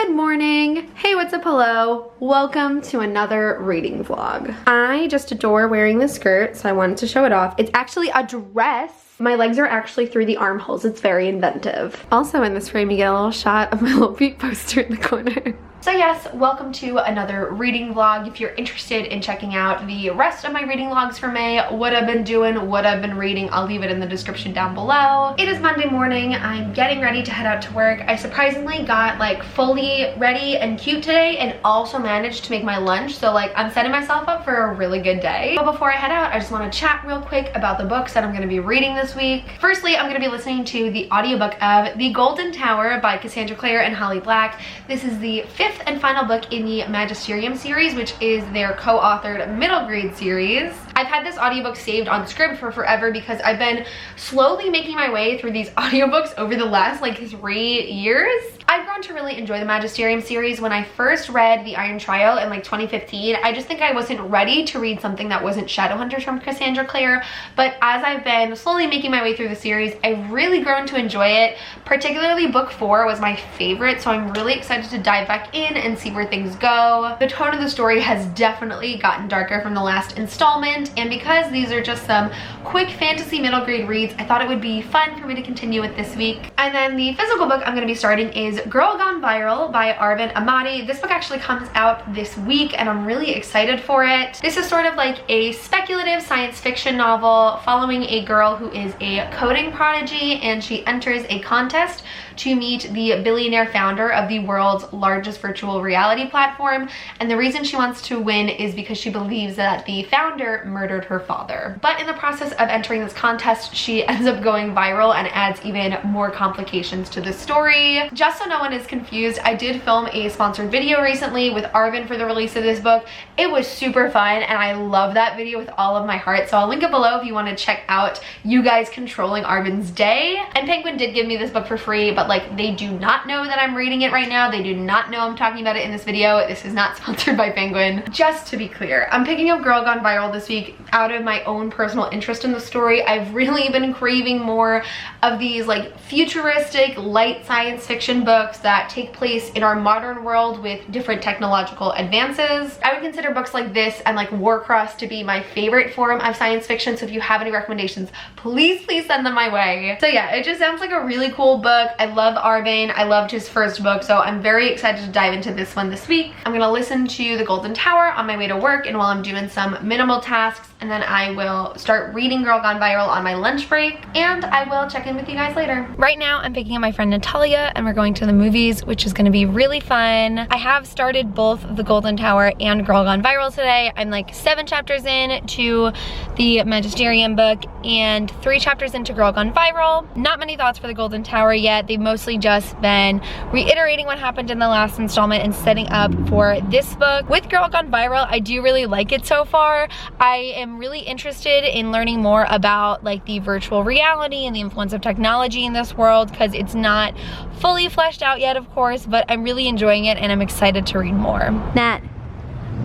Good morning. Hey, what's up? Hello. Welcome to another reading vlog. I just adore wearing this skirt, so I wanted to show it off. It's actually a dress. My legs are actually through the armholes. It's very inventive. Also in this frame, you get a little shot of my little feet poster in the corner. So yes, welcome to another reading vlog. If you're interested in checking out the rest of my reading vlogs for May, what I've been doing, what I've been reading, I'll leave it in the description down below. It is Monday morning. I'm getting ready to head out to work. I surprisingly got like fully ready and cute today and also managed to make my lunch. So like I'm setting myself up for a really good day. But before I head out, I just want to chat real quick about the books that I'm going to be reading this week. Firstly, I'm going to be listening to the audiobook of The Golden Tower by Cassandra Clare and Holly Black. This is the fifth and final book in the Magisterium series, which is their co-authored middle grade series. I've had this audiobook saved on Scribd for forever because I've been slowly making my way through these audiobooks over the last like 3 years. I've grown to really enjoy the Magisterium series. When I first read The Iron Trial in like 2015, I just think I wasn't ready to read something that wasn't Shadowhunters from Cassandra Clare, but as I've been slowly making my way through the series, I've really grown to enjoy it. Particularly book 4 was my favorite, so I'm really excited to dive back in and see where things go. The tone of the story has definitely gotten darker from the last installment, and because these are just some quick fantasy middle grade reads, I thought it would be fun for me to continue with this week. And then the physical book I'm going to be starting is Girl Gone Viral by Arvin Amati. This book actually comes out this week and I'm really excited for it. This is sort of like a speculative science fiction novel following a girl who is a coding prodigy, and she enters a contest to meet the billionaire founder of the world's largest virtual reality platform, and the reason she wants to win is because she believes that the founder murdered her father. But in the process of entering this contest, she ends up going viral and adds even more complications to the story. Just so no one is confused, I did film a sponsored video recently with Arvin for the release of this book. It was super fun and I love that video with all of my heart, so I'll link it below if you want to check out you guys controlling Arvin's day. And Penguin did give me this book for free, but like they do not know that I'm reading it right now. They do not know I'm talking about it in this video. This is not sponsored by Penguin. Just to be clear, I'm picking up Girl Gone Viral this week out of my own personal interest in the story. I've really been craving more of these like futuristic light science fiction books that take place in our modern world with different technological advances. I would consider books like this and like Warcross to be my favorite form of science fiction, so if you have any recommendations, please send them my way. So yeah, it just sounds like a really cool book. I love Arvin. I loved his first book, so I'm very excited to dive into this one this week. I'm gonna listen to The Golden Tower on my way to work and while I'm doing some minimal tasks, and then I will start reading Girl Gone Viral on my lunch break, and I will check in with you guys later. Right now, I'm picking up my friend Natalia and we're going to the movies, which is gonna be really fun. I have started both The Golden Tower and Girl Gone Viral today. I'm like 7 chapters in to the Magisterium book and 3 chapters into Girl Gone Viral. Not many thoughts for The Golden Tower yet. They've mostly just been reiterating what happened in the last installment and setting up for this book. With Girl Gone Viral, I do really like it so far. I am really interested in learning more about like the virtual reality and the influence of technology in this world, because it's not fully fleshed out yet, of course, but I'm really enjoying it and I'm excited to read more. Nat,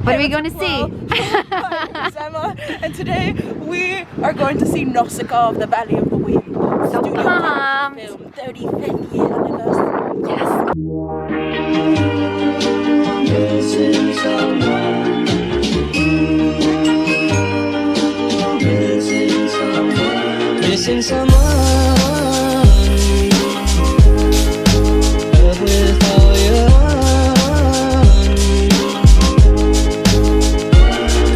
what are we going to see? My name is Emma, and today we are going to see Nausicaa of the Valley of the Wind. So pumped! Film 35th year anniversary. Yes! Missing someone with all your heart.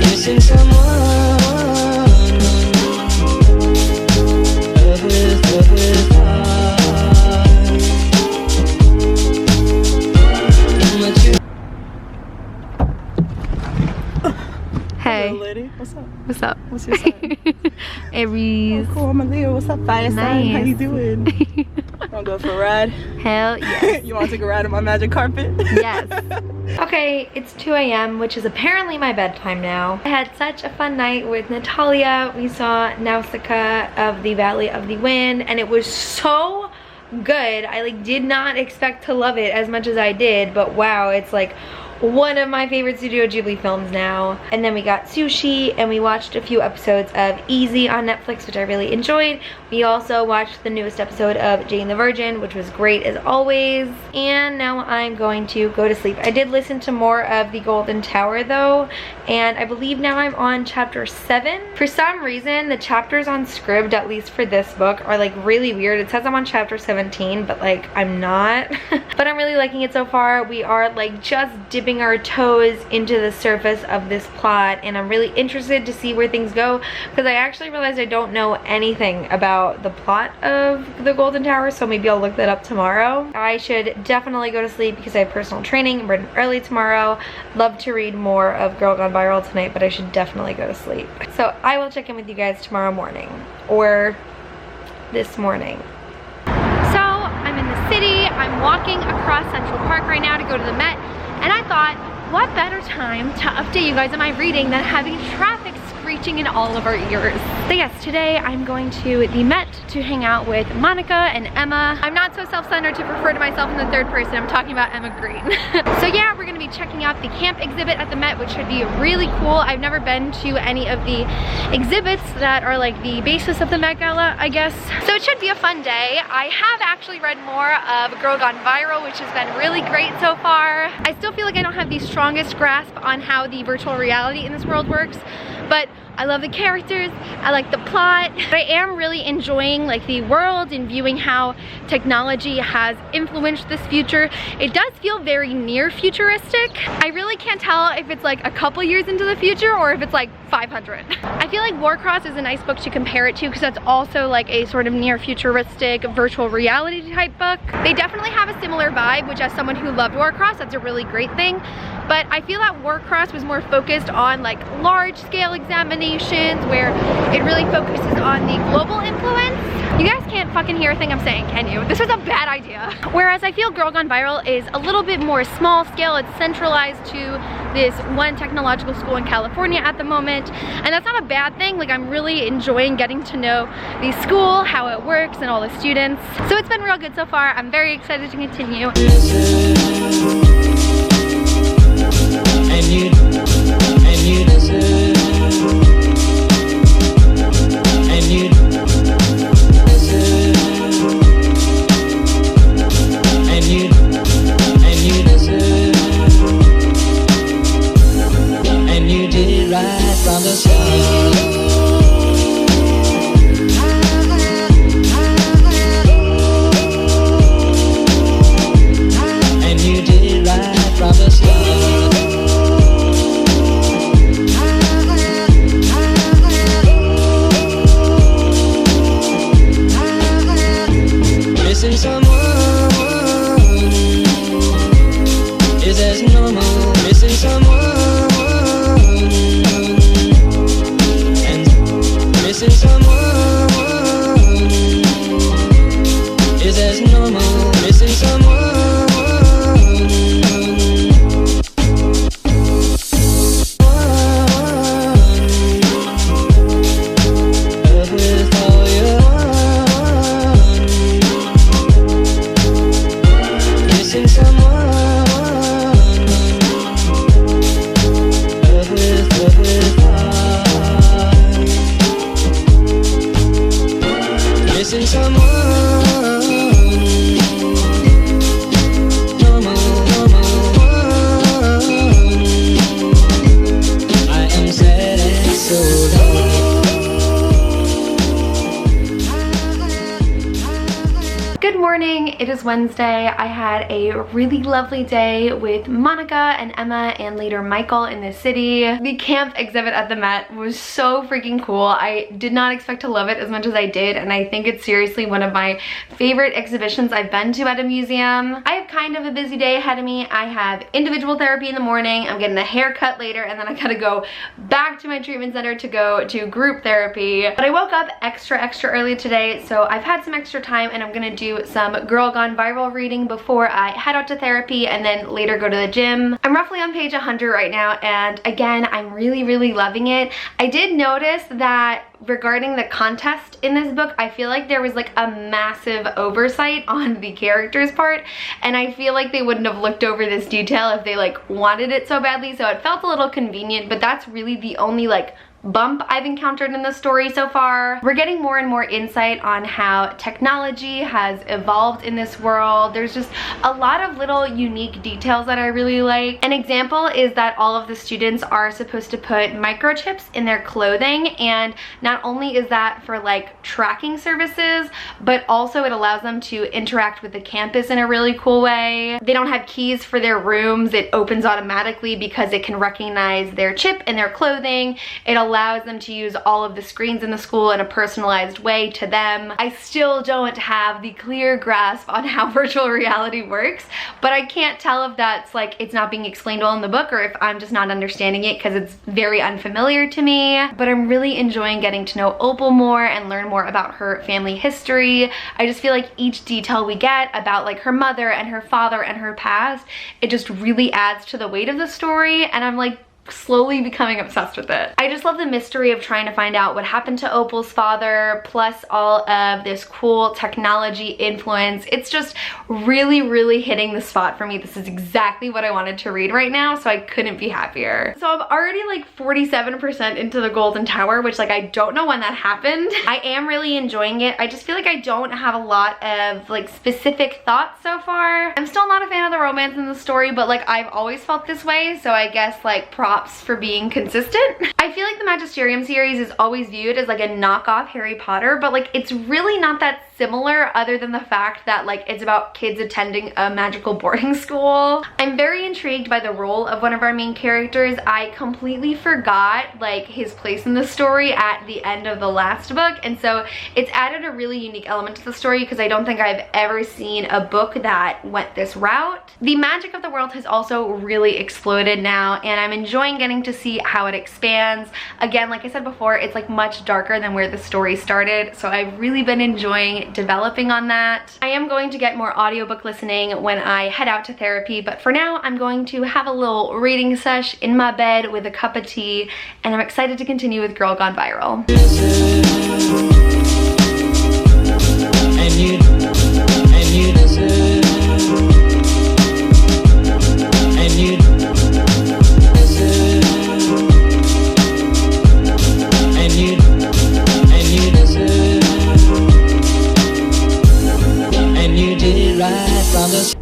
Missing someone with heart. Hey. Hello, lady. What's up? What's up? What's your sign? Aries. Oh, cool. I'm a Leo. What's up, fire sign? How Nice. you doing? Wanna go for a ride? Hell yes. You wanna take a ride on my magic carpet? Yes. Okay, it's 2 a.m., which is apparently my bedtime now. I had such a fun night with Natalia. We saw Nausicaa of the Valley of the Wind, and it was so good. I like did not expect to love it as much as I did, but wow, it's like one of my favorite Studio Ghibli films now. And then we got sushi and we watched a few episodes of Easy on Netflix, which I really enjoyed. We also watched the newest episode of Jane the Virgin, which was great as always. And now I'm going to go to sleep. I did listen to more of The Golden Tower though, and I believe now I'm on chapter 7. For some reason, the chapters on Scribd, at least for this book, are like really weird. It says I'm on chapter 17, but like I'm not. But I'm really liking it so far. We are like just dipping our toes into the surface of this plot, and I'm really interested to see where things go, because I actually realized I don't know anything about the plot of The Golden Tower, so maybe I'll look that up tomorrow. I should definitely go to sleep because I have personal training. I'm written early tomorrow. Love to read more of Girl Gone Viral tonight, but I should definitely go to sleep. So I will check in with you guys tomorrow morning, or this morning. So I'm in the city. I'm walking across Central Park right now to go to the Met. And I thought, what better time to update you guys on my reading than having traffic screeching in all of our ears. So yes, today I'm going to the Met to hang out with Monica and Emma. I'm not so self-centered to refer to myself in the third person. I'm talking about Emma Green. So yeah, we're gonna be checking out the camp exhibit at the Met, which should be really cool. I've never been to any of the exhibits that are like the basis of the Met Gala, I guess. So it should be a fun day. I have actually read more of Girl Gone Viral, which has been really great so far. I still feel like I don't have the strongest grasp on how the virtual reality in this world works, but I love the characters, I like the plot. But I am really enjoying like the world and viewing how technology has influenced this future. It does feel very near futuristic. I really can't tell if it's like a couple years into the future or if it's like 500. I feel like Warcross is a nice book to compare it to because that's also like a sort of near futuristic virtual reality type book. They definitely have a similar vibe, which as someone who loved Warcross, that's a really great thing. But I feel that Warcross was more focused on like large scale examinations where it really focuses on the global influence. You guys can't fucking hear a thing I'm saying, can you? This was a bad idea. Whereas I feel Girl Gone Viral is a little bit more small scale. It's centralized to this one technological school in California at the moment. And that's not a bad thing. Like I'm really enjoying getting to know the school, how it works, and all the students. So it's been real good so far. I'm very excited to continue. And you listen. And you listen. And you listen. And you did right from the start. And you did right from the start. Missing someone is as normal. Missing someone and missing someone is as normal. Missing someone. Missing someone, I am sad and so lonely. Good morning, it is Wednesday. I had a really lovely day with Monica and Emma and later Michael in the city. The camp exhibit at the Met was so freaking cool. I did not expect to love it as much as I did, and I think it's seriously one of my favorite exhibitions I've been to at a museum. I have kind of a busy day ahead of me. I have individual therapy in the morning, I'm getting a haircut later, and then I gotta go back to my treatment center to go to group therapy. But I woke up extra early today, so I've had some extra time and I'm gonna do some Girl Gone Viral reading before I head out to therapy and then later go to the gym. I'm roughly on page 100 right now, and again, I'm really loving it. I did notice that regarding the contest in this book, I feel like there was like a massive oversight on the characters' part, and I feel like they wouldn't have looked over this detail if they like wanted it so badly, so it felt a little convenient, but that's really the only like bump I've encountered in the story so far. We're getting more and more insight on how technology has evolved in this world. There's just a lot of little unique details that I really like. An example is that all of the students are supposed to put microchips in their clothing, and not only is that for like tracking services, but also it allows them to interact with the campus in a really cool way. They don't have keys for their rooms. It opens automatically because it can recognize their chip in their clothing. It allows them to use all of the screens in the school in a personalized way to them. I still don't have the clear grasp on how virtual reality works, but I can't tell if that's like it's not being explained well in the book or if I'm just not understanding it because it's very unfamiliar to me. But I'm really enjoying getting to know Opal more and learn more about her family history. I just feel like each detail we get about like her mother and her father and her past, it just really adds to the weight of the story, and I'm like slowly becoming obsessed with it. I just love the mystery of trying to find out what happened to Opal's father, plus all of this cool technology influence. It's just really hitting the spot for me. This is exactly what I wanted to read right now, so I couldn't be happier. So I'm already like 47% into the Golden Tower, which like I don't know when that happened. I am really enjoying it. I just feel like I don't have a lot of like specific thoughts so far. I'm still not a fan of the romance in the story, but like I've always felt this way, so I guess like props for being consistent. I feel like the Magisterium series is always viewed as like a knockoff Harry Potter, but like it's really not that similar other than the fact that like it's about kids attending a magical boarding school. I'm very intrigued by the role of one of our main characters. I completely forgot like his place in the story at the end of the last book, and so it's added a really unique element to the story because I don't think I've ever seen a book that went this route. The magic of the world has also really exploded now, and I'm enjoying getting to see how it expands. Again, like I said before, it's like much darker than where the story started, so I've really been enjoying developing on that. I am going to get more audiobook listening when I head out to therapy, but for now I'm going to have a little reading sesh in my bed with a cup of tea, and I'm excited to continue with Girl Gone Viral.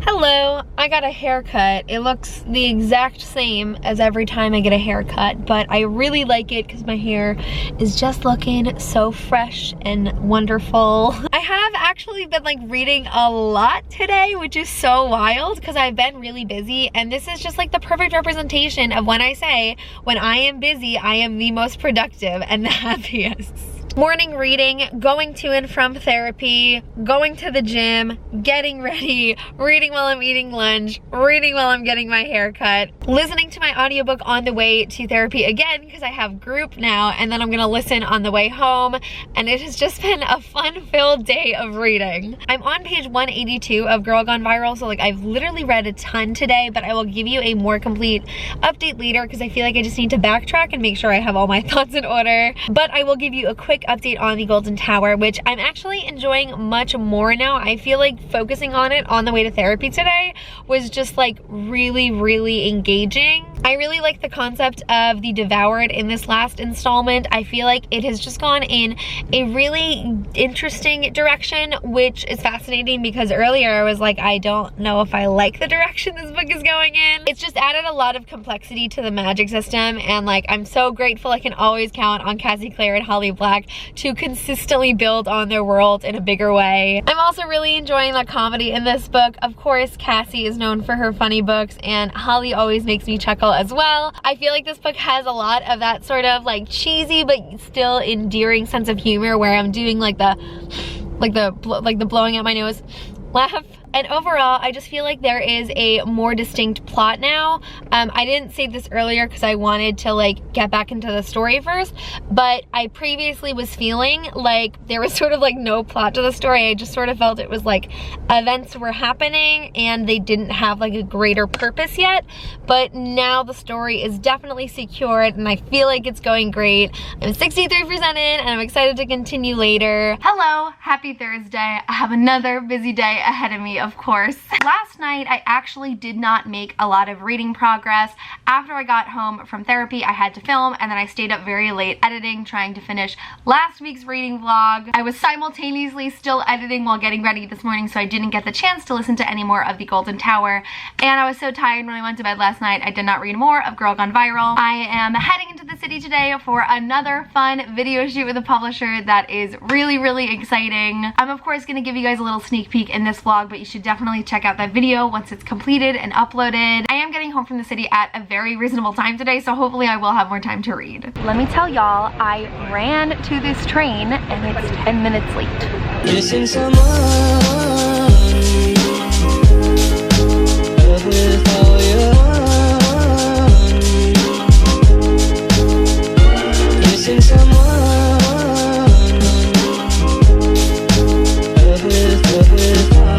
Hello, I got a haircut. It looks the exact same as every time I get a haircut, but I really like it because my hair is just looking so fresh and wonderful. I have actually been like reading a lot today, which is so wild because I've been really busy, and this is just like the perfect representation of when I say when I am busy, I am the most productive and the happiest. Morning reading, going to and from therapy, going to the gym, getting ready, reading while I'm eating lunch, reading while I'm getting my hair cut, listening to my audiobook on the way to therapy again because I have group now, and then I'm gonna listen on the way home, and it has just been a fun-filled day of reading. I'm on page 182 of Girl Gone Viral, so like I've literally read a ton today, but I will give you a more complete update later because I feel like I just need to backtrack and make sure I have all my thoughts in order. But I will give you a quick update on the Golden Tower, which I'm actually enjoying much more now. I feel like focusing on it on the way to therapy today was just like really engaging. I really like the concept of the devoured in this last installment. I feel like it has just gone in a really interesting direction, which is fascinating because earlier I was like, I don't know if I like the direction this book is going in. It's just added a lot of complexity to the magic system, and like I'm so grateful I can always count on Cassie Clare and Holly Black to consistently build on their world in a bigger way. I'm also really enjoying the comedy in this book. Of course, Cassie is known for her funny books, and Holly always makes me chuckle as well. I feel like this book has a lot of that sort of like cheesy but still endearing sense of humor where I'm doing like the blowing out my nose laugh. And overall, I just feel like there is a more distinct plot now. I didn't say this earlier because I wanted to like get back into the story first, but I previously was feeling like there was sort of like no plot to the story. I just sort of felt it was like events were happening and they didn't have like a greater purpose yet. But now the story is definitely secured and I feel like it's going great. I'm 63% in and I'm excited to continue later. Hello, happy Thursday. I have another busy day ahead of me, of course. Last night, I actually did not make a lot of reading progress. After I got home from therapy, I had to film, and then I stayed up very late editing, trying to finish last week's reading vlog. I was simultaneously still editing while getting ready this morning, so I didn't get the chance to listen to any more of The Golden Tower, and I was so tired when I went to bed last night, I did not read more of Girl Gone Viral. I am heading into the city today for another fun video shoot with a publisher that is really, really exciting. I'm of course going to give you guys a little sneak peek in this vlog, but you should definitely check out that video once it's completed and uploaded. I am getting home from the city at a very reasonable time today, so hopefully I will have more time to read. Let me tell y'all, I ran to this train and it's 10 minutes late. Missing someone with all your own. Missing someone with heart.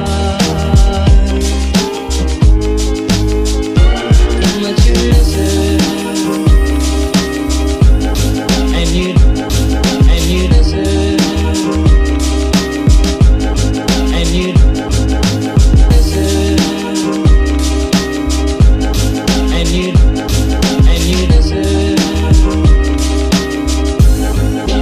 How much you miss her, and you deserve, and you deserve, and you deserve,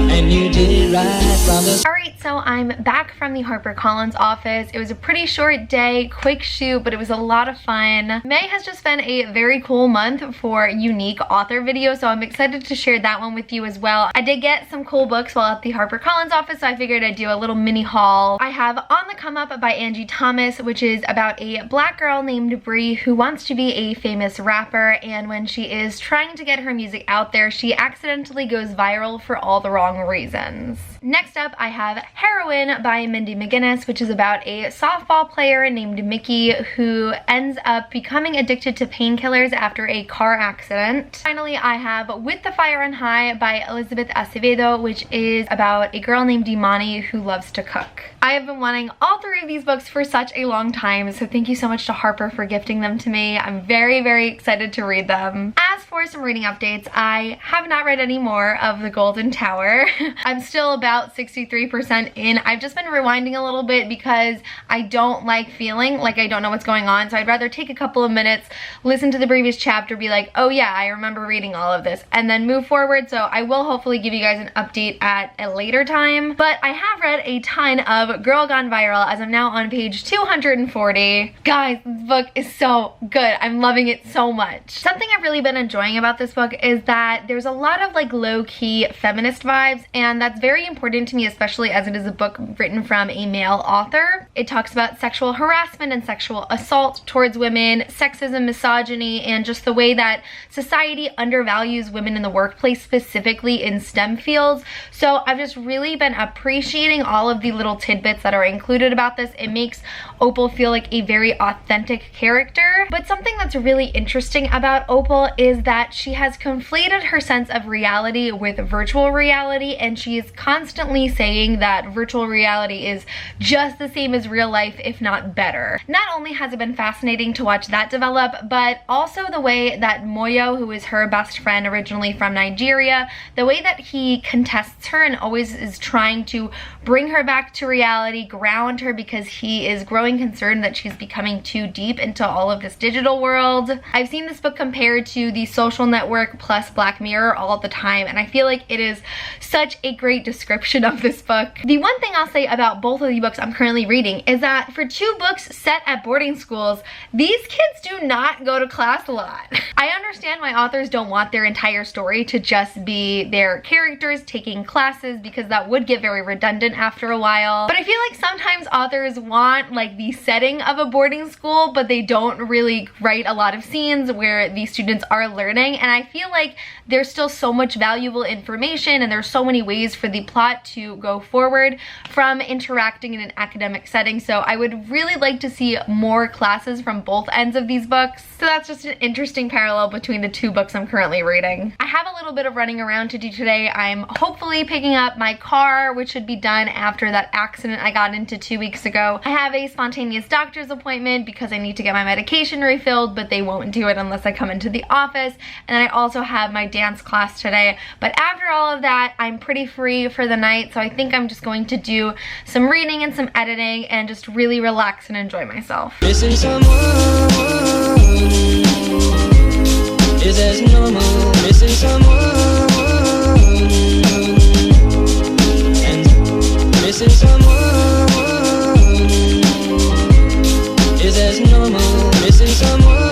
and you did right from the. Alright, so I'm back from the HarperCollins office. It was a pretty short day, quick shoot, but it was a lot of fun. May has just been a very cool month for unique author videos, so I'm excited to share that one with you as well. I did get some cool books while at the HarperCollins office, so I figured I'd do a little mini haul. I have On the Come Up by Angie Thomas, which is about a black girl named Brie who wants to be a famous rapper, and when she is trying to get her music out there, she accidentally goes viral for all the wrong reasons. Next up, I have Heroine by Mindy McGinnis, which is about a softball player named Mickey who ends up becoming addicted to painkillers after a car accident. Finally, I have With the Fire on High by Elizabeth Acevedo, which is about a girl named Imani who loves to cook. I have been wanting all three of these books for such a long time, so thank you so much to Harper for gifting them to me. I'm very, very excited to read them. As for some reading updates, I have not read any more of The Golden Tower. I'm still about 63% in. I've just been rewinding a little bit because I don't like feeling like I don't know what's going on, so I'd rather take a couple of minutes, listen to the previous chapter, be like, oh yeah, I remember reading all of this, and then move forward. So I will hopefully give you guys an update at a later time, but I have read a ton of Girl Gone Viral as I'm now on page 240. Guys, this book is so good. I'm loving it so much. Something I've really been enjoying about this book is that there's a lot of like low-key feminist vibes, and that's very important to me, especially as it is a book written from a male author. It talks about sexual harassment and sexual assault towards women, sexism, misogyny, and just the way that society undervalues women in the workplace, specifically in STEM fields. So I've just really been appreciating all of the little tidbits that are included about this. It makes Opal feel like a very authentic character. But something that's really interesting about Opal is that she has conflated her sense of reality with virtual reality, and she is constantly saying that virtual reality is just the same as real life, if not better. Not only has it been fascinating to watch that develop, but also the way that Moyo, who is her best friend originally from Nigeria, the way that he contests her and always is trying to bring her back to reality, ground her, because he is growing concerned that she's becoming too deep into all of this digital world. I've seen this book compared to The Social Network plus Black Mirror all the time, and I feel like it is such a great description of this book. The one thing I'll say about both of the books I'm currently reading is that for two books set at boarding schools, these kids do not go to class a lot. I understand why authors don't want their entire story to just be their characters taking classes, because that would get very redundant after a while. But I feel like sometimes authors want like the setting of a boarding school, but they don't really write a lot of scenes where the students are learning, and I feel like there's still so much valuable information and there's so many ways for the plot to go forward from interacting in an academic setting. So I would really like to see more classes from both ends of these books. So that's just an interesting parallel between the two books I'm currently reading. I have a little bit of running around to do today. I'm hopefully picking up my car, which should be done after that accident I got into 2 weeks ago. I have a spontaneous doctor's appointment because I need to get my medication refilled, but they won't do it unless I come into the office. And then I also have my dance class today. But after all of that, I'm pretty free for the night, so I think I'm just going to do some reading and some editing and just really relax and enjoy myself. Missing someone is as normal. Missing someone and missing someone is as normal. Missing someone.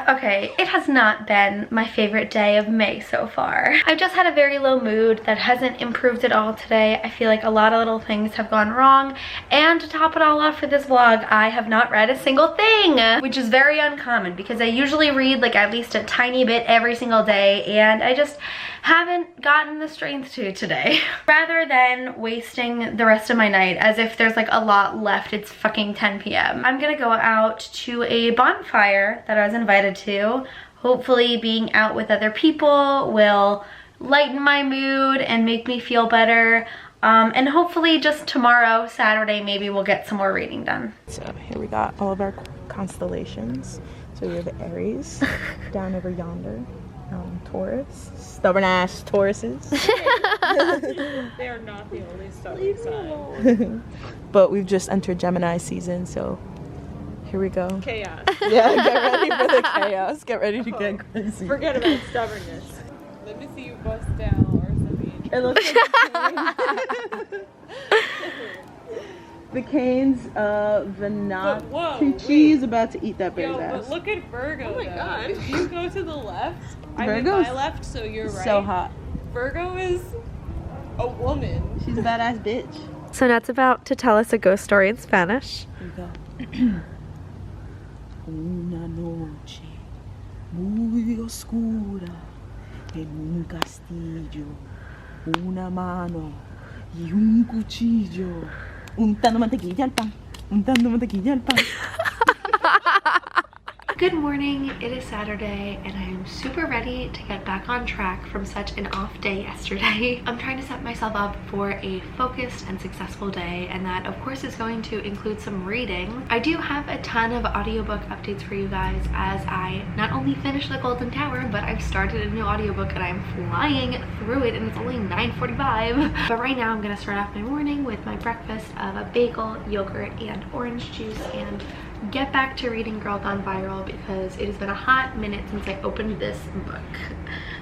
Okay, it has not been my favorite day of May so far. I've just had a very low mood that hasn't improved at all today. I feel like a lot of little things have gone wrong, and to top it all off for this vlog, I have not read a single thing, which is very uncommon because I usually read like at least a tiny bit every single day, and I just haven't gotten the strength to today. Rather than wasting the rest of my night as if there's like a lot left, it's fucking 10 p.m. I'm gonna go out to a bonfire that I was invited to. Hopefully being out with other people will lighten my mood and make me feel better. And hopefully just tomorrow, Saturday, maybe we'll get some more reading done. So here we got all of our constellations. So we have the Aries down over yonder. Taurus, stubborn ass Tauruses. They are not the only stubborn sign. But we've just entered Gemini season, so here we go. Chaos. Yeah, get ready for the chaos. Get ready to get crazy. Forget about stubbornness. Let me see you bust down or something. It looks like the canes of Venatucci is about to eat that bear's ass. But look at Virgo. Oh my god. If you go to the left, I'm Virgo's my left, so you're right. So hot. Virgo is a woman. She's a badass bitch. So Nat's about to tell us a ghost story in Spanish. Here we go. Una noche muy oscura en un castillo, una mano y un cuchillo, untando mantequilla al pan, untando mantequilla al pan. Good morning, it is Saturday and I am super ready to get back on track from such an off day yesterday. I'm trying to set myself up for a focused and successful day, and that of course is going to include some reading. I do have a ton of audiobook updates for you guys as I not only finished The Golden Tower, but I've started a new audiobook and I'm flying through it and it's only 9:45. But right now I'm gonna start off my morning with my breakfast of a bagel, yogurt, and orange juice, and get back to reading Girl Gone Viral because it has been a hot minute since I opened this book.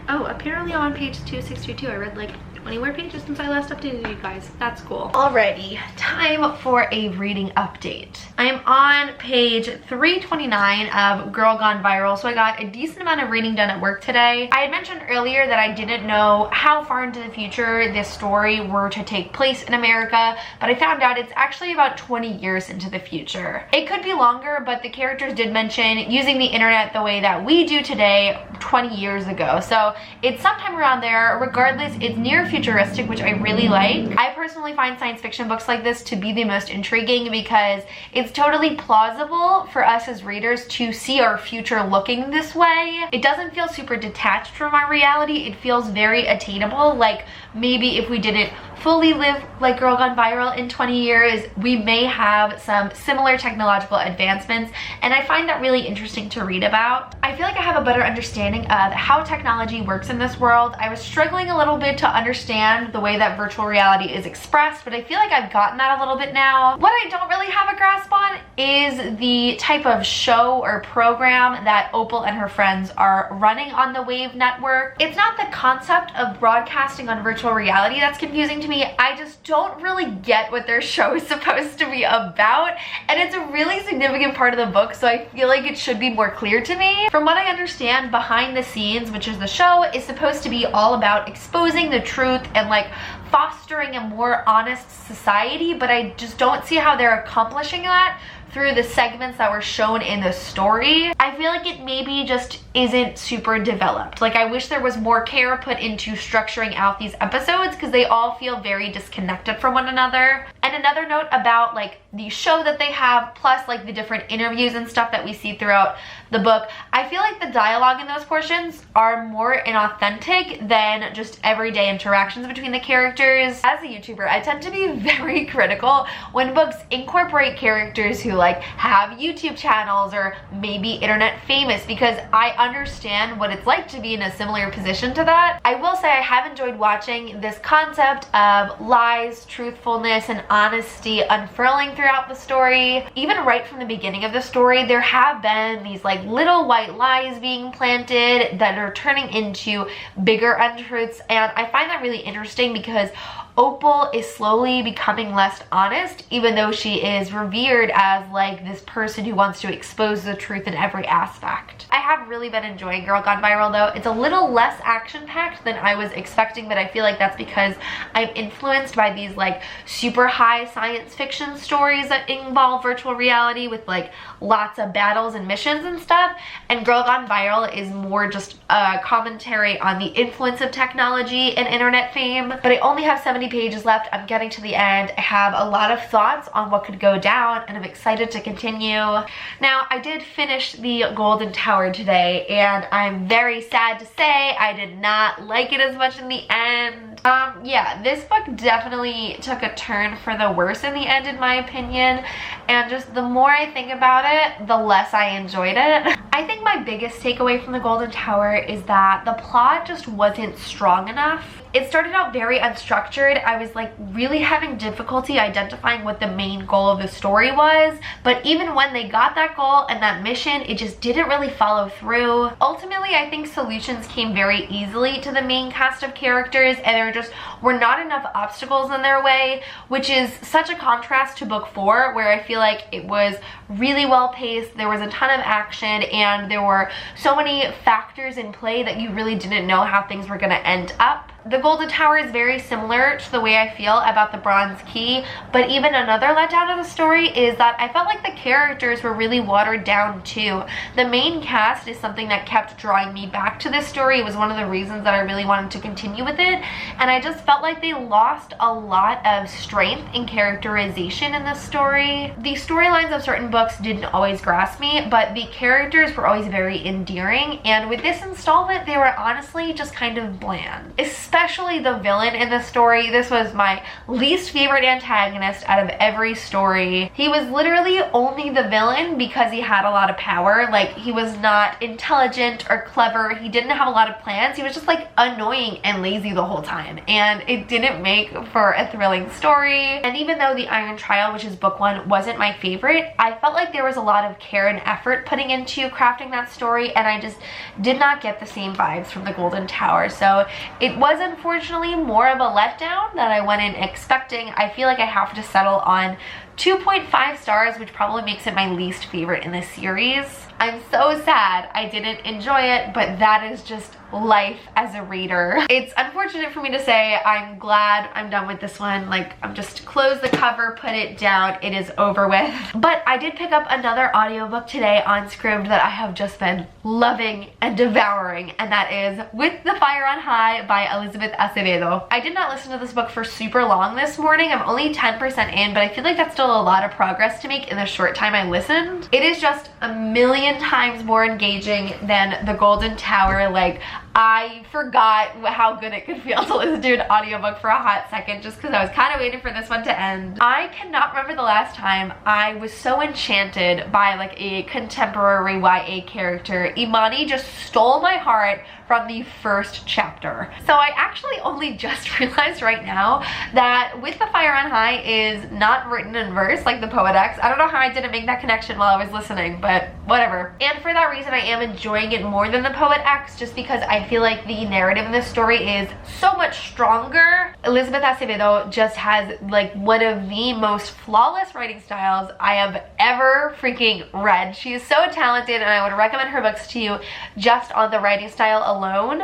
Oh, apparently I'm on page 2622. I read like 20 more pages since I last updated you guys. That's cool. Alrighty, time for a reading update. I am on page 329 of Girl Gone Viral, so I got a decent amount of reading done at work today. I had mentioned earlier that I didn't know how far into the future this story were to take place in America, but I found out it's actually about 20 years into the future. It could be longer, but the characters did mention using the internet the way that we do today 20 years ago. So it's sometime around there. Regardless, it's near futuristic, which I really like. I personally find science fiction books like this to be the most intriguing because it's totally plausible for us as readers to see our future looking this way. It doesn't feel super detached from our reality. It feels very attainable. Like maybe if we didn't fully live like Girl Gone Viral in 20 years, we may have some similar technological advancements, and I find that really interesting to read about. I feel like I have a better understanding of how technology works in this world. I was struggling a little bit to understand the way that virtual reality is expressed, but I feel like I've gotten that a little bit now. What I don't really have a grasp on is the type of show or program that Opal and her friends are running on the Wave network. It's not the concept of broadcasting on virtual reality that's confusing to me. I just don't really get what their show is supposed to be about, and it's a really significant part of the book, so I feel like it should be more clear to me. From what I understand, behind the scenes, which is the show, is supposed to be all about exposing the truth and like fostering a more honest society, but I just don't see how they're accomplishing that through the segments that were shown in the story. I feel like it maybe just isn't super developed. Like, I wish there was more care put into structuring out these episodes because they all feel very disconnected from one another. And another note about like the show that they have, plus like the different interviews and stuff that we see throughout the book, I feel like the dialogue in those portions are more inauthentic than just everyday interactions between the characters. As a YouTuber, I tend to be very critical when books incorporate characters who like have YouTube channels or maybe internet famous, because I understand what it's like to be in a similar position to that. I will say I have enjoyed watching this concept of lies, truthfulness, and honesty unfurling throughout the story. Even right from the beginning of the story, there have been these like little white lies being planted that are turning into bigger untruths, and I find that really interesting because Opal is slowly becoming less honest, even though she is revered as like this person who wants to expose the truth in every aspect. I have really been enjoying Girl Gone Viral though. It's a little less action-packed than I was expecting, but I feel like that's because I'm influenced by these like super high science fiction stories that involve virtual reality with like lots of battles and missions and stuff, and Girl Gone Viral is more just a commentary on the influence of technology and internet fame. But I only have 70 pages left. I'm getting to the end. I have a lot of thoughts on what could go down, and I'm excited to continue. Now, I did finish the Golden Tower today, and I'm very sad to say I did not like it as much in the end. Yeah, this book definitely took a turn for the worse in the end, in my opinion, and just the more I think about it, the less I enjoyed it. I think my biggest takeaway from the Golden Tower is that the plot just wasn't strong enough. It started out very unstructured. I was like really having difficulty identifying what the main goal of the story was, but even when they got that goal and that mission, it just didn't really follow through. Ultimately, I think solutions came very easily to the main cast of characters, and there just were not enough obstacles in their way, which is such a contrast to book 4, where I feel like it was really well paced, there was a ton of action, and there were so many factors in play that you really didn't know how things were going to end up. The Golden Tower is very similar to the way I feel about the Bronze Key, but even another letdown of the story is that I felt like the characters were really watered down too. The main cast is something that kept drawing me back to this story. It was one of the reasons that I really wanted to continue with it, and I just felt like they lost a lot of strength in characterization in this story. The storylines of certain books didn't always grasp me, but the characters were always very endearing, and with this installment, they were honestly just kind of bland. Especially the villain in the story. This was my least favorite antagonist out of every story. He was literally only the villain because he had a lot of power. Like, he was not intelligent or clever. He didn't have a lot of plans. He was just like annoying and lazy the whole time, and it didn't make for a thrilling story. And even though the Iron Trial, which is book 1, wasn't my favorite, I felt like there was a lot of care and effort putting into crafting that story, and I just did not get the same vibes from the Golden Tower. So it was unfortunately more of a letdown than I went in expecting. I feel like I have to settle on 2.5 stars, which probably makes it my least favorite in the series. I'm so sad I didn't enjoy it, but that is just life as a reader. It's unfortunate for me to say. I'm glad I'm done with this one. Like, I'm just close the cover, put it down, it is over with. But I did pick up another audiobook today on Scribd that I have just been loving and devouring, and that is With the Fire on High by Elizabeth Acevedo. I did not listen to this book for super long this morning. I'm only 10% in, but I feel like that's still a lot of progress to make in the short time I listened. It is just a million times more engaging than the Golden Tower. Like, I forgot how good it could feel to listen to an audiobook for a hot second just because I was kind of waiting for this one to end. I cannot remember the last time I was so enchanted by like a contemporary YA character. Imani just stole my heart from the first chapter. So I actually only just realized right now that With the Fire on High is not written in verse like the Poet-X. I don't know how I didn't make that connection while I was listening, but whatever. And for that reason, I am enjoying it more than the Poet-X just because I feel like the narrative in this story is so much stronger. Elizabeth Acevedo just has like one of the most flawless writing styles I have ever freaking read. She is so talented and I would recommend her books to you just on the writing style alone.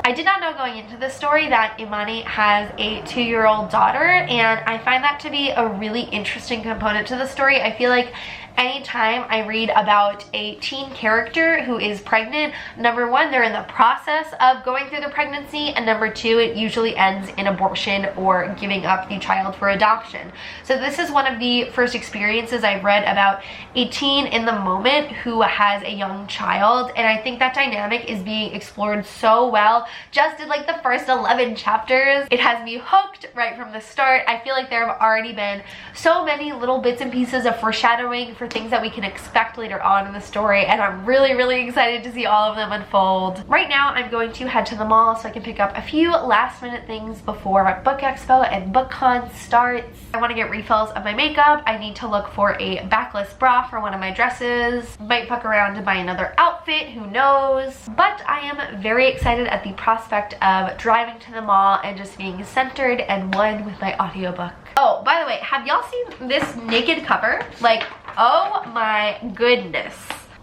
I did not know going into this story that Imani has a 2-year-old daughter, and I find that to be a really interesting component to the story. I feel like anytime I read about a teen character who is pregnant, number one, they're in the process of going through the pregnancy, and number two, it usually ends in abortion or giving up the child for adoption. So this is one of the first experiences I've read about a teen in the moment who has a young child, and I think that dynamic is being explored so well just in like the first 11 chapters. It has me hooked right from the start. I feel like there have already been so many little bits and pieces of foreshadowing for things that we can expect later on in the story, and I'm really excited to see all of them unfold. Right now I'm going to head to the mall so I can pick up a few last minute things before Book Expo and BookCon starts. I want to get refills of my makeup. I need to look for a backless bra for one of my dresses. Might fuck around to buy another outfit, who knows. But I am very excited at the prospect of driving to the mall and just being centered and one with my audiobook. Oh, by the way, have y'all seen this naked cover? Like, oh my goodness.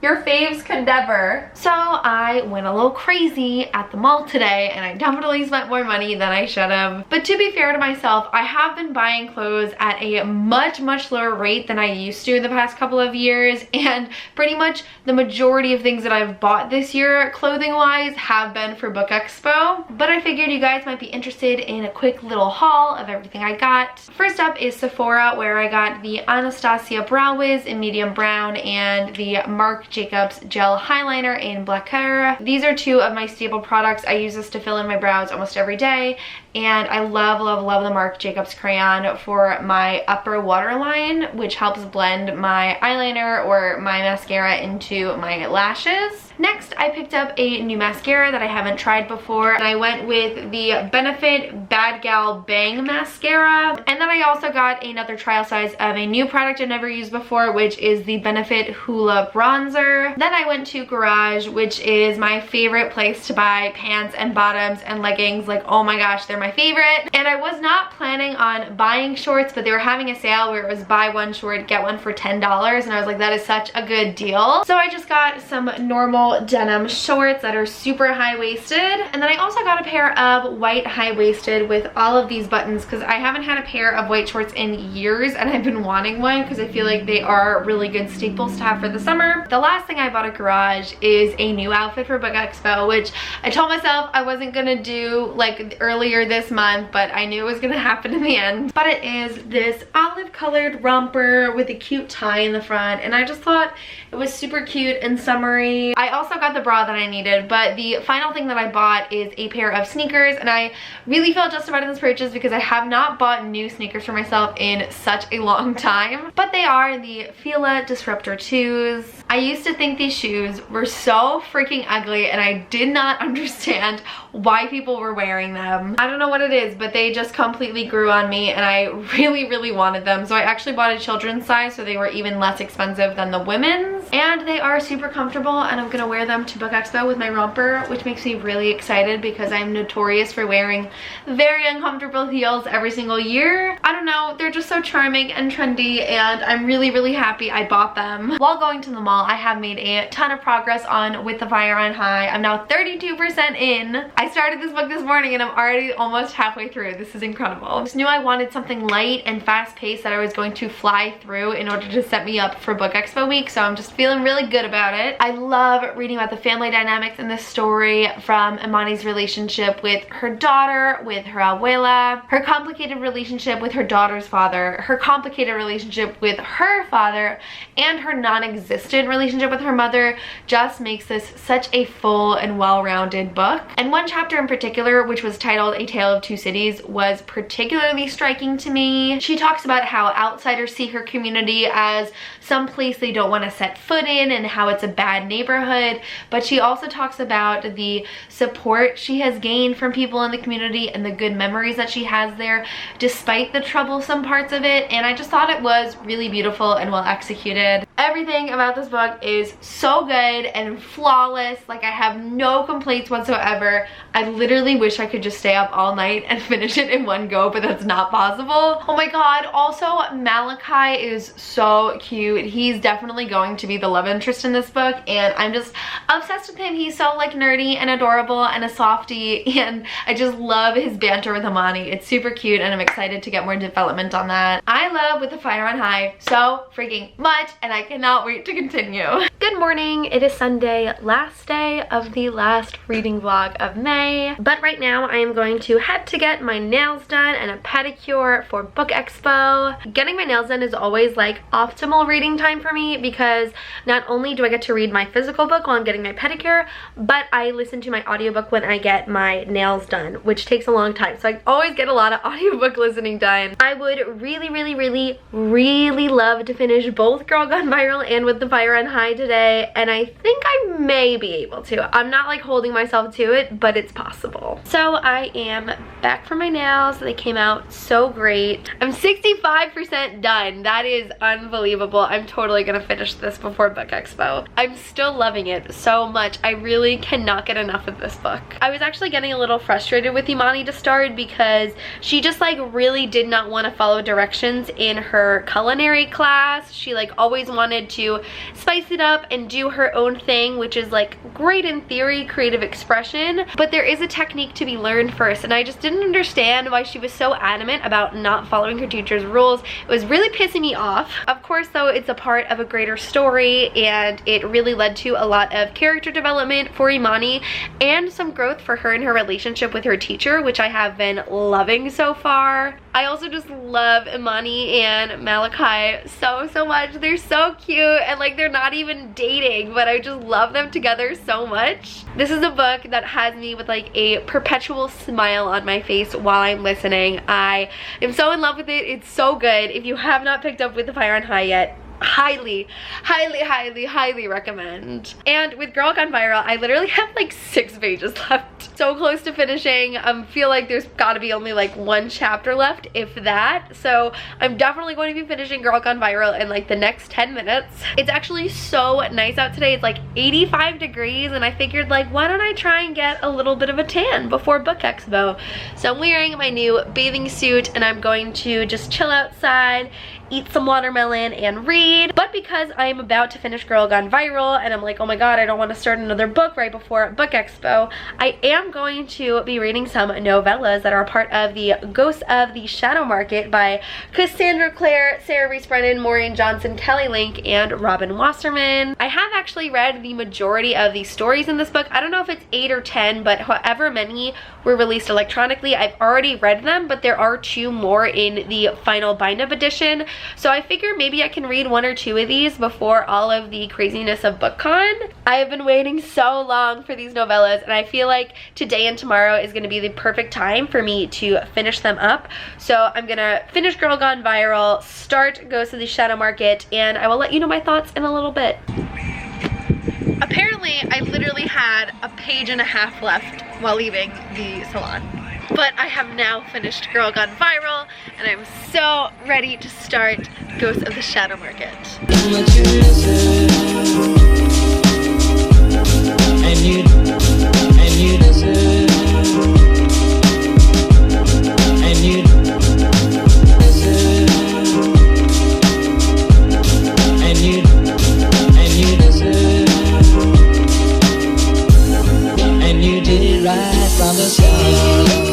Your faves could never. So I went a little crazy at the mall today and I definitely spent more money than I should have. But to be fair to myself, I have been buying clothes at a much lower rate than I used to in the past couple of years, and pretty much the majority of things that I've bought this year clothing wise have been for Book Expo. But I figured you guys might be interested in a quick little haul of everything I got. First up is Sephora, where I got the Anastasia Brow Wiz in medium brown and the Marc Jacobs gel highliner in black hair. These are two of my staple products. I use this to fill in my brows almost every day, and I love the Marc Jacobs crayon for my upper waterline, which helps blend my eyeliner or my mascara into my lashes. Next, I picked up a new mascara that I haven't tried before, and I went with the Benefit Bad Gal Bang Mascara. And then I also got another trial size of a new product I've never used before, which is the Benefit Hoola Bronzer. Then I went to Garage, which is my favorite place to buy pants and bottoms and leggings. Like, oh my gosh, they're my favorite. And I was not planning on buying shorts, but they were having a sale where it was buy one short, get one for $10, and I was like, that is such a good deal. So I just got some normal denim shorts that are super high-waisted, and then I also got a pair of white high-waisted with all of these buttons because I haven't had a pair of white shorts in years, and I've been wanting one because I feel like they are really good staples to have for the summer. The last thing I bought at Garage is a new outfit for Book Expo, which I told myself I wasn't gonna do like earlier this month, but I knew it was gonna happen in the end. But it is this olive colored romper with a cute tie in the front, and I just thought it was super cute and summery. I also got the bra that I needed, but the final thing that I bought is a pair of sneakers, and I really felt justified in this purchase because I have not bought new sneakers for myself in such a long time. But they are the Fila Disruptor 2s. I used to think these shoes were so freaking ugly, and I did not understand why people were wearing them. I don't know what it is, but they just completely grew on me, and I really wanted them. So I actually bought a children's size, so they were even less expensive than the women's, and they are super comfortable, and I'm gonna wear them to Book Expo with my romper, which makes me really excited because I'm notorious for wearing very uncomfortable heels every single year. I don't know, they're just so charming and trendy, and I'm really happy I bought them. While going to the mall, I have made a ton of progress on With the Fire on High. I'm now 32% in. I started this book this morning and I'm already almost halfway through. This is incredible. I just knew I wanted something light and fast-paced that I was going to fly through in order to set me up for Book Expo week, so I'm just feeling really good about it. I love reading about the family dynamics in this story, from Imani's relationship with her daughter, with her abuela, her complicated relationship with her daughter's father, her complicated relationship with her father, and her non-existent relationship with her mother just makes this such a full and well-rounded book. And one chapter in particular, which was titled A Tale of Two Cities, was particularly striking to me. She talks about how outsiders see her community as some place they don't want to set foot in and how it's a bad neighborhood, but she also talks about the support she has gained from people in the community and the good memories that she has there despite the troublesome parts of it. And I just thought it was really beautiful and well executed. Everything about this book is so good and flawless. Like, I have no complaints whatsoever. I literally wish I could just stay up all night and finish it in one go, but that's not possible. Oh my god, also Malachi is so cute. He's definitely going to be the love interest in this book, and I'm just obsessed with him. He's so like nerdy and adorable and a softie, and I just love his banter with Imani. It's super cute, and I'm excited to get more development on that. I love With the Fire on High so freaking much, and I cannot wait to continue. Good morning. It is Sunday, last day of the last reading vlog of May, but right now I am going to head to get my nails done and a pedicure for Book Expo. Getting my nails done is always like optimal reading time for me because not only do I get to read my physical book while I'm getting my pedicure, but I listen to my audiobook when I get my nails done, which takes a long time. So I always get a lot of audiobook listening done. I would really love to finish both Girl Gone Viral and With the Fire on High today, and I think I may be able to. I'm not like holding myself to it, but it's possible. So I am back from my nails. They came out so great. I'm 65% done. That is unbelievable. I'm totally gonna finish this before Book Expo. I'm still loving it so much. I really cannot get enough of this book. I was actually getting a little frustrated with Imani to start because she just like really did not want to follow directions in her culinary class. She like always wanted to spice it up and do her own thing, which is like great in theory, creative expression, but there is a technique to be learned first, and I just didn't understand why she was so adamant about not following her teacher's rules. It was really pissing me off. Of course though, it's a part of a greater story, and it really led to a lot of character development for Imani and some growth for her in her relationship with her teacher, which I have been loving so far. I also just love Imani and Malachi so much. They're so cute, and like they're not even dating, but I just love them together so much. This is a book that has me with like a perpetual smile on my face while I'm listening. I am so in love with it. It's so good. If you have not picked up With the Fire on High yet, highly recommend. And with Girl Gone Viral, I literally have like 6 pages left. So close to finishing. Feel like there's gotta be only like 1 chapter left, if that. So I'm definitely going to be finishing Girl Gone Viral in like the next 10 minutes. It's actually so nice out today. It's like 85 degrees, and I figured like, why don't I try and get a little bit of a tan before Book Expo? So I'm wearing my new bathing suit, and I'm going to just chill outside, eat some watermelon, and read. But because I'm about to finish Girl Gone Viral, and I'm like, oh my god, I don't want to start another book right before Book Expo, I am going to be reading some novellas that are part of the Ghosts of the Shadow Market by Cassandra Clare, Sarah Reese Brennan, Maureen Johnson, Kelly Link, and Robin Wasserman. I have actually read the majority of the stories in this book. I don't know if it's 8 or 10, but however many were released electronically, I've already read them, but there are 2 more in the final bind-up edition. So I figure maybe I can read 1 or 2 of these before all of the craziness of BookCon. I have been waiting so long for these novellas, and I feel like today and tomorrow is going to be the perfect time for me to finish them up. So I'm gonna finish Girl Gone Viral, start Ghosts of the Shadow Market, and I will let you know my thoughts in a little bit. Apparently, I literally had 1.5 pages left while leaving the salon. But I have now finished Girl Gone Viral, and I'm so ready to start Ghosts of the Shadow Market. And you did it right from the start.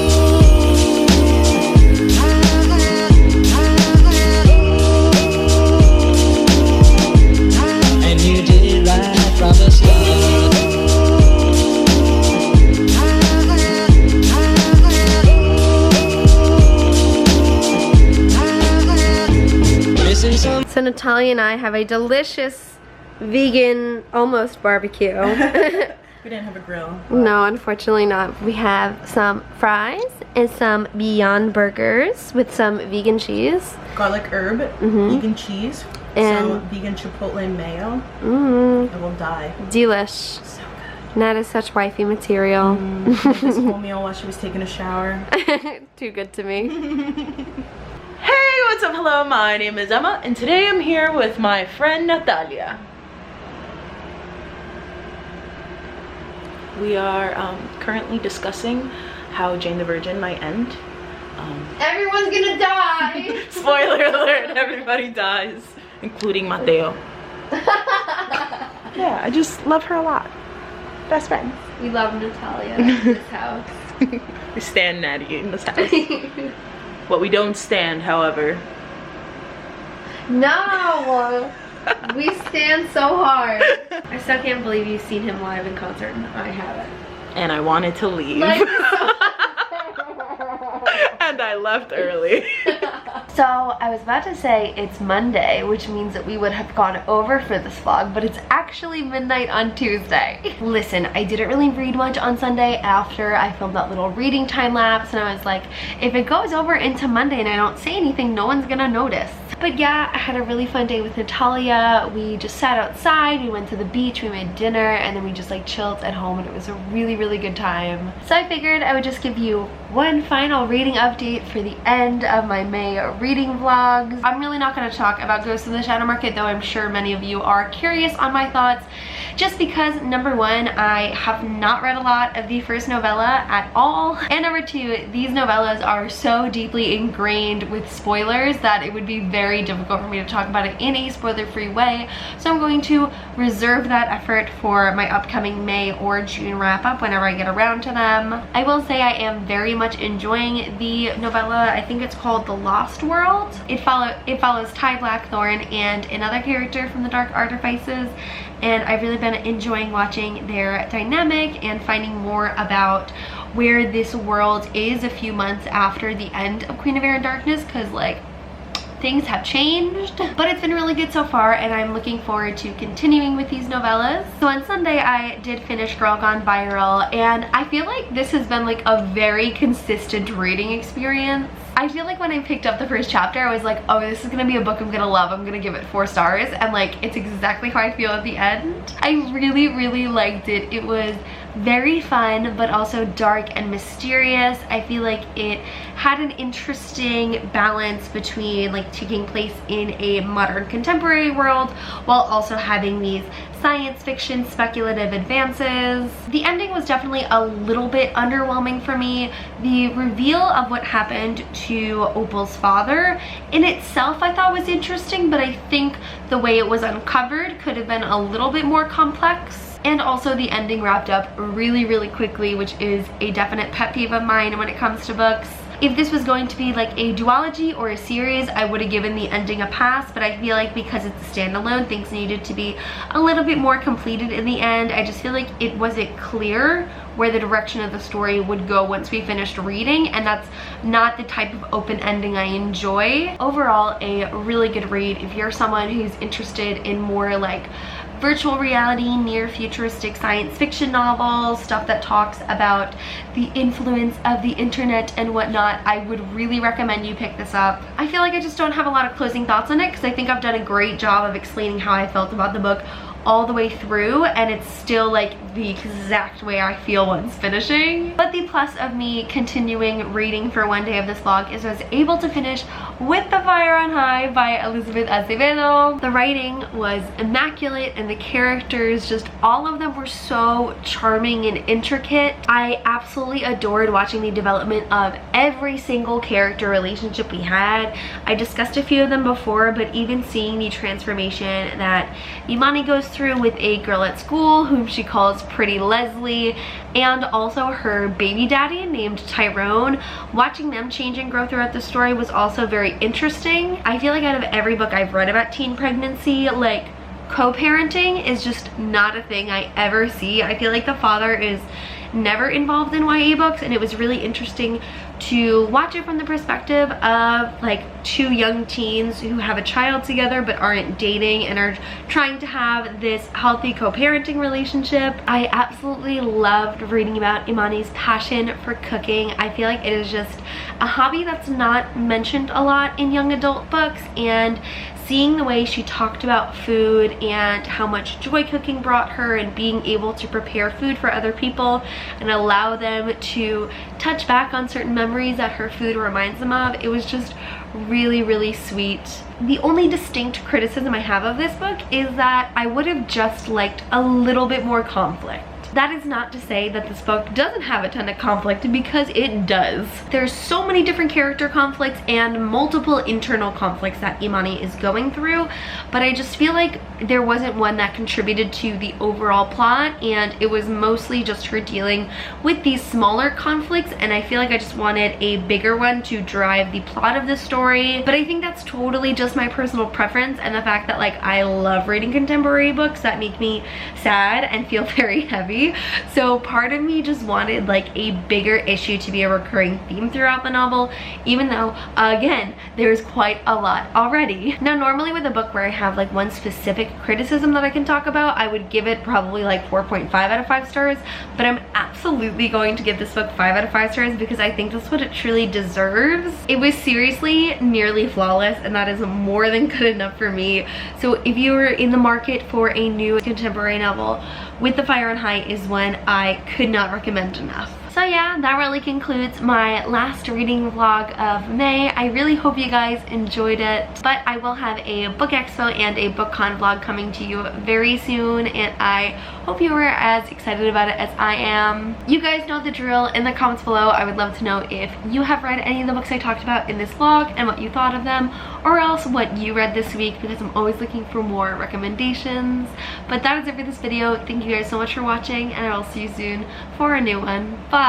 So Natalia and I have a delicious vegan, almost barbecue. We didn't have a grill. No, unfortunately not. We have some fries and some Beyond Burgers with some vegan cheese. Garlic herb, vegan cheese, And- some vegan chipotle mayo. Mmm, I will die. delish. So Nat is such wifey material. good. This whole meal while she was taking a shower. Too good to me. Hey, what's up? Hello, my name is Emma, and today I'm here with my friend Natalia. We are currently discussing how Jane the Virgin might end. Everyone's gonna die! Spoiler alert, everybody dies, including Mateo. Yeah, I just love her a lot. Best friends. We love Natalia in this house. We stand Natty in this house. What we don't stand, however. No! We stand so hard. I still can't believe you've seen him live in concert and I haven't. And I wanted to leave. Like, and I left early. so I was about to say it's Monday, which means that we would have gone over for this vlog, but it's actually midnight on Tuesday. Listen, I didn't really read much on Sunday after I filmed that little reading time lapse, and I was like, if it goes over into Monday and I don't say anything, no one's gonna notice. But yeah, I had a really fun day with Natalia. We just sat outside, we went to the beach, we made dinner, and then we just like chilled at home, and it was a really, really good time. So I figured I would just give you one final reading update for the end of my May reading vlogs. I'm really not going to talk about Ghost in the Shadow Market, though I'm sure many of you are curious on my thoughts, just because number one, I have not read a lot of the first novella at all, and number two, these novellas are so deeply ingrained with spoilers that it would be very difficult for me to talk about it in a spoiler-free way, so I'm going to reserve that effort for my upcoming May or June wrap-up whenever I get around to them. I will say I am very much enjoying the novella. I think it's called The Lost World. It follows Ty Blackthorne and another character from the Dark Artifices, and I've really been enjoying watching their dynamic and finding more about where this world is a few months after the end of Queen of Air and Darkness, because like things have changed, but it's been really good so far, and I'm looking forward to continuing with these novellas. So on Sunday I did finish Girl Gone Viral, and I feel like this has been like a very consistent reading experience. I feel like when I picked up the first chapter, I was like, oh, this is gonna be a book I'm gonna love. I'm gonna give it 4 stars, and like it's exactly how I feel at the end. I really, really liked it. It was very fun, but also dark and mysterious. I feel like it had an interesting balance between like taking place in a modern contemporary world while also having these science fiction speculative advances. The ending was definitely a little bit underwhelming for me. The reveal of what happened to Opal's father in itself I thought was interesting, but I think the way it was uncovered could have been a little bit more complex. And also the ending wrapped up really, really quickly, which is a definite pet peeve of mine when it comes to books. If this was going to be like a duology or a series, I would have given the ending a pass, but I feel like because it's a standalone, things needed to be a little bit more completed in the end. I just feel like it wasn't clear where the direction of the story would go once we finished reading, and that's not the type of open ending I enjoy. Overall, a really good read if you're someone who's interested in more like virtual reality, near futuristic science fiction novels, stuff that talks about the influence of the internet and whatnot. I would really recommend you pick this up. I feel like I just don't have a lot of closing thoughts on it because I think I've done a great job of explaining how I felt about the book all the way through, and it's still like the exact way I feel once finishing. But the plus of me continuing reading for one day of this vlog is I was able to finish With the Fire on High by Elizabeth Acevedo. The writing was immaculate, and the characters, just all of them were so charming and intricate. I absolutely adored watching the development of every single character relationship we had. I discussed a few of them before, but even seeing the transformation that Imani goes through with a girl at school whom she calls Pretty Leslie, and also her baby daddy named Tyrone, watching them change and grow throughout the story was also very interesting. I feel like out of every book I've read about teen pregnancy, like co-parenting is just not a thing I ever see. I feel like the father is never involved in YA books, and it was really interesting to watch it from the perspective of like two young teens who have a child together but aren't dating and are trying to have this healthy co-parenting relationship. I absolutely loved reading about Imani's passion for cooking. I feel like it is just a hobby that's not mentioned a lot in young adult books, and seeing the way she talked about food and how much joy cooking brought her and being able to prepare food for other people and allow them to touch back on certain memories that her food reminds them of, it was just really, really sweet. The only distinct criticism I have of this book is that I would have just liked a little bit more conflict. That is not to say that this book doesn't have a ton of conflict, because it does. There's so many different character conflicts and multiple internal conflicts that Imani is going through, but I just feel like there wasn't one that contributed to the overall plot, and it was mostly just her dealing with these smaller conflicts, and I feel like I just wanted a bigger one to drive the plot of this story. But I think that's totally just my personal preference, and the fact that like I love reading contemporary books that make me sad and feel very heavy. So part of me just wanted like a bigger issue to be a recurring theme throughout the novel, even though again there's quite a lot already. Now normally with a book where I have like one specific criticism that I can talk about, I would give it probably like 4.5 out of 5 stars, but I'm absolutely going to give this book 5 out of 5 stars because I think that's what it truly deserves. It was seriously nearly flawless, and that is more than good enough for me. So if you are in the market for a new contemporary novel, With the Fire on High is one I could not recommend enough. So yeah, that really concludes my last reading vlog of May. I really hope you guys enjoyed it, but I will have a book expo and a BookCon vlog coming to you very soon, and I hope you are as excited about it as I am. You guys know the drill. In the comments below, I would love to know if you have read any of the books I talked about in this vlog and what you thought of them, or else what you read this week, because I'm always looking for more recommendations. But that is it for this video. Thank you guys so much for watching, and I will see you soon for a new one. Bye!